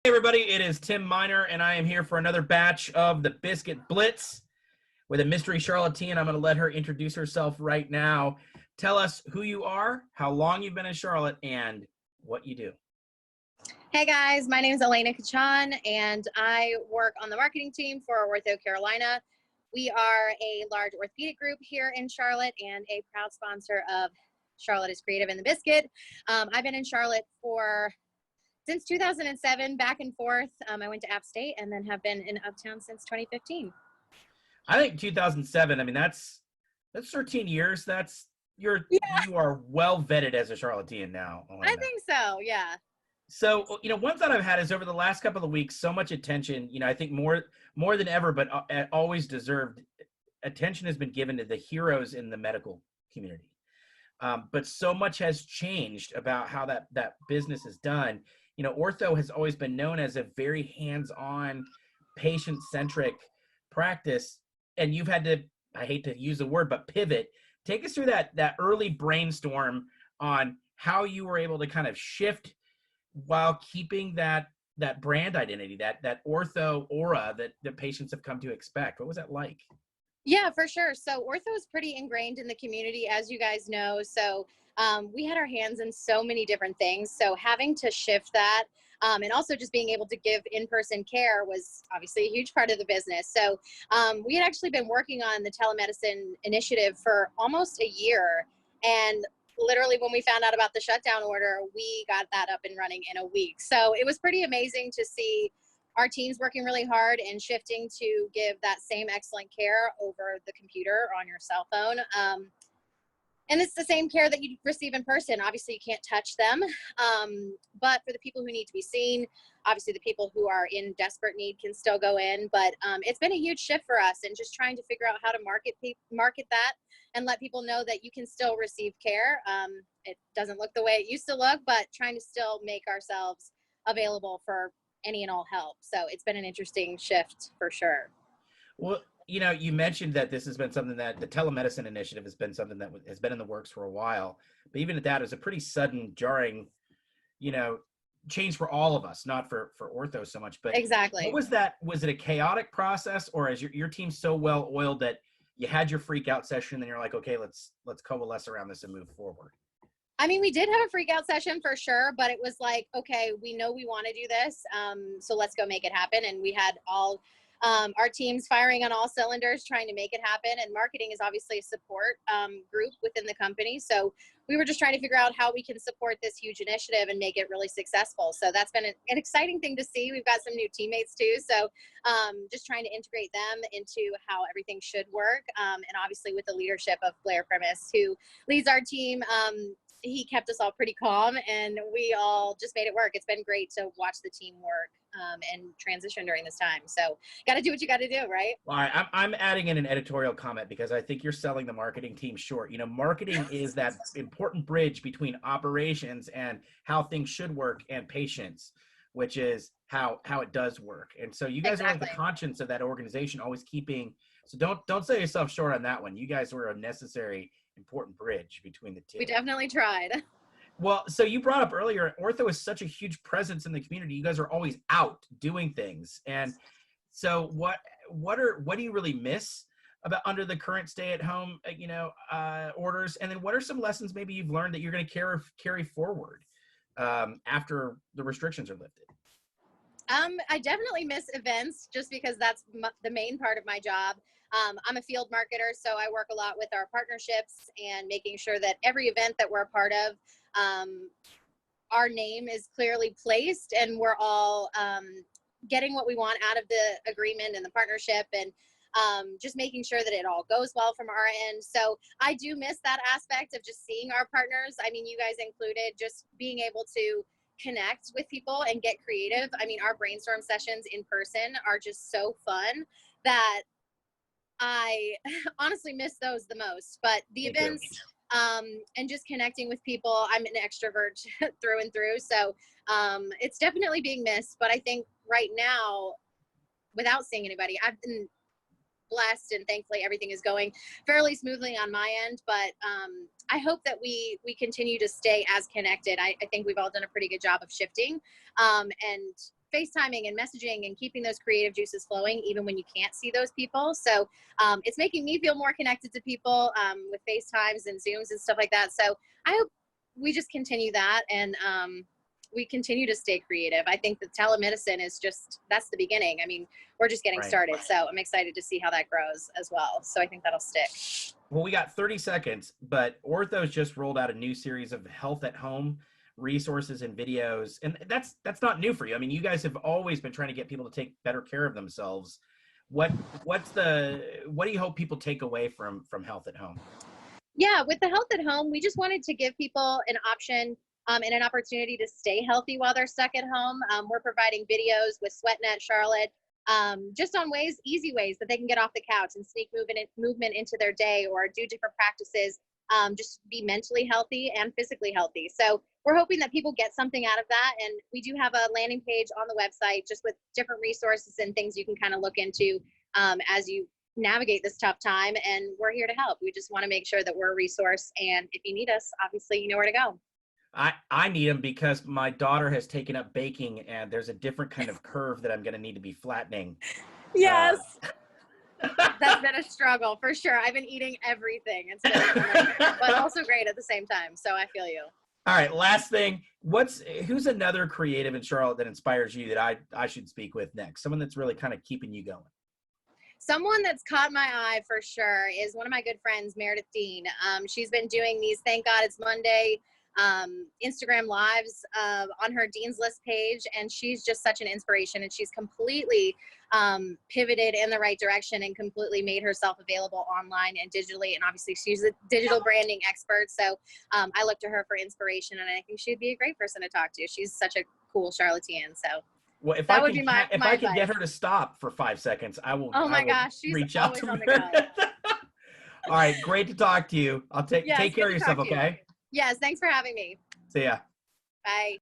Hey everybody, it is Tim Miner, and I am here for another batch of the Biscuit Blitz with a mystery charlatan. I'm going to let her introduce herself right now. Tell us who you are, how long you've been in Charlotte, and what you do. Hey guys, my name is Elena Kacan, and I work on the marketing team for OrthoCarolina. We are a large orthopedic group here in Charlotte and a proud sponsor of Charlotte is Creative and the Biscuit. I've been in Charlotte since 2007, back and forth. I went to App State and then have been in Uptown since 2015. I think 2007. I mean, that's 13 years. You are well vetted as a charlatan now, Elena. I think so. Yeah. So, one thought I've had is over the last couple of weeks, so much attention, I think more than ever, but always deserved attention has been given to the heroes in the medical community. But so much has changed about how that business is done. Ortho has always been known as a very hands-on, patient-centric practice. And you've had to, I hate to use the word, but pivot. Take us through that early brainstorm on how you were able to kind of shift while keeping that brand identity, that ortho aura that the patients have come to expect. What was that like? Yeah, for sure. So Ortho is pretty ingrained in the community, as you guys know. So we had our hands in so many different things. So having to shift that and also just being able to give in-person care was obviously a huge part of the business. So we had actually been working on the telemedicine initiative for almost a year. And literally when we found out about the shutdown order, we got that up and running in a week. So it was pretty amazing to see our team's working really hard and shifting to give that same excellent care over the computer or on your cell phone. And it's the same care that you receive in person. Obviously, you can't touch them. But for the people who need to be seen, obviously the people who are in desperate need can still go in. But it's been a huge shift for us, and just trying to figure out how to market that and let people know that you can still receive care. It doesn't look the way it used to look, but trying to still make ourselves available for any and all help. So it's been an interesting shift for sure. Well, you mentioned that this has been something that the telemedicine initiative has been something that has been in the works for a while. But even at that, it was a pretty sudden, jarring, change for all of us, not for Ortho so much. But exactly. What was that? Was it a chaotic process, or is your team so well oiled that you had your freak out session and you're like, okay, let's coalesce around this and move forward? I mean, we did have a freak out session for sure, but it was like, okay, we know we want to do this, so let's go make it happen. And we had all our teams firing on all cylinders, trying to make it happen. And marketing is obviously a support group within the company. So we were just trying to figure out how we can support this huge initiative and make it really successful. So that's been an exciting thing to see. We've got some new teammates too. So just trying to integrate them into how everything should work. And obviously with the leadership of Blair Primus, who leads our team, he kept us all pretty calm, and we all just made it work. It's been great to watch the team work and transition during this time. So got to do what you got to do, right? All right, I'm adding in an editorial comment because I think you're selling the marketing team short. Marketing is that important bridge between operations and how things should work and patients, which is how it does work. And so you guys are like the conscience of that organization, always keeping. So don't sell yourself short on that one. You guys were a necessary, important bridge between the two. We definitely tried. Well, so you brought up earlier, Ortho is such a huge presence in the community. You guys are always out doing things. And so what do you really miss about under the current stay-at-home, orders? And then what are some lessons maybe you've learned that you're going to carry forward after the restrictions are lifted? I definitely miss events just because that's the main part of my job. I'm a field marketer, so I work a lot with our partnerships and making sure that every event that we're a part of, our name is clearly placed and we're all getting what we want out of the agreement and the partnership, and just making sure that it all goes well from our end. So I do miss that aspect of just seeing our partners. I mean, you guys included, just being able to connect with people and get creative. I mean, our brainstorm sessions in person are just so fun that I honestly miss those the most. But the events and just connecting with people, I'm an extrovert through and through. So it's definitely being missed. But I think right now, without seeing anybody, I've been blessed, and thankfully everything is going fairly smoothly on my end. But I hope that we continue to stay as connected. I think we've all done a pretty good job of shifting and FaceTiming and messaging and keeping those creative juices flowing, even when you can't see those people. So it's making me feel more connected to people with FaceTimes and Zooms and stuff like that. So I hope we just continue that, and we continue to stay creative. I think that telemedicine is that's the beginning. I mean, we're just getting started. So I'm excited to see how that grows as well. So I think that'll stick. Well, we got 30 seconds, but Ortho's just rolled out a new series of health at home resources and videos. And that's not new for you. I mean, you guys have always been trying to get people to take better care of themselves. What do you hope people take away from health at home? Yeah, with the health at home, we just wanted to give people an option and an opportunity to stay healthy while they're stuck at home. We're providing videos with SweatNet Charlotte, just on easy ways that they can get off the couch and sneak movement into their day, or do different practices, just be mentally healthy and physically healthy. So we're hoping that people get something out of that. And we do have a landing page on the website just with different resources and things you can kind of look into as you navigate this tough time. And we're here to help. We just want to make sure that we're a resource. And if you need us, obviously you know where to go. I need them because my daughter has taken up baking, and there's a different kind of curve that I'm going to need to be flattening. Yes. That's been a struggle for sure. I've been eating everything. It's been but also great at the same time. So I feel you. All right. Last thing. Who's another creative in Charlotte that inspires you that I should speak with next? Someone that's really kind of keeping you going. Someone that's caught my eye for sure is one of my good friends, Meredith Dean. She's been doing these Thank God It's Monday Instagram lives on her Dean's List page, and she's just such an inspiration, and she's completely pivoted in the right direction and completely made herself available online and digitally, and obviously she's a digital branding expert, so I look to her for inspiration, and I think she'd be a great person to talk to. She's such a cool Charlottean. So well, if that I would be my if I advice. can get her to stop for 5 seconds, I will. Oh my gosh, she's reach out always to on her. the go. All right, great to talk to you. I'll take care of yourself, okay? Yes, thanks for having me. See ya. Bye.